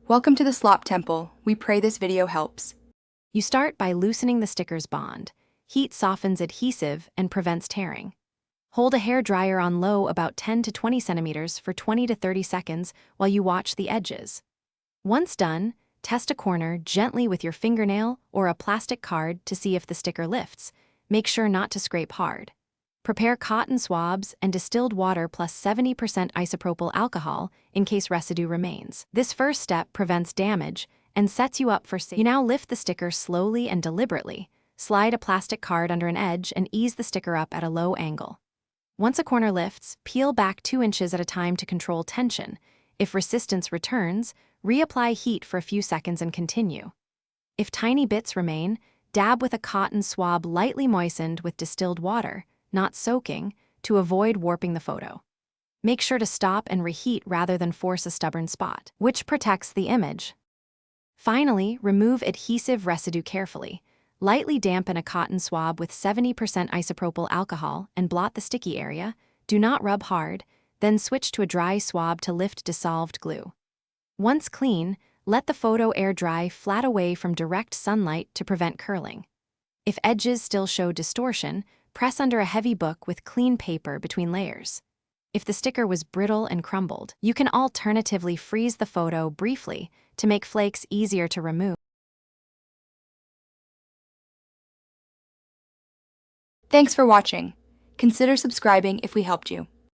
Welcome to the Slop Temple. We pray this video helps. You start by loosening the sticker's bond. Heat softens adhesive and prevents tearing. Hold a hair dryer on low about 10 to 20 centimeters for 20 to 30 seconds while you watch the edges. Once done, test a corner gently with your fingernail or a plastic card to see if the sticker lifts. Make sure not to scrape hard. Prepare cotton swabs and distilled water plus 70% isopropyl alcohol in case residue remains. This first step prevents damage and sets you up for safety. You now lift the sticker slowly and deliberately. Slide a plastic card under an edge and ease the sticker up at a low angle. Once a corner lifts, peel back 2 inches at a time to control tension. If resistance returns, reapply heat for a few seconds and continue. If tiny bits remain, dab with a cotton swab lightly moistened with distilled water, not soaking, to avoid warping the photo. Make sure to stop and reheat rather than force a stubborn spot, which protects the image. Finally, remove adhesive residue carefully. Lightly dampen a cotton swab with 70% isopropyl alcohol and blot the sticky area. Do not rub hard, then switch to a dry swab to lift dissolved glue. Once clean, let the photo air dry flat away from direct sunlight to prevent curling. If edges still show distortion, press under a heavy book with clean paper between layers. If the sticker was brittle and crumbled, you can alternatively freeze the photo briefly to make flakes easier to remove. Thanks for watching. Consider subscribing if we helped you.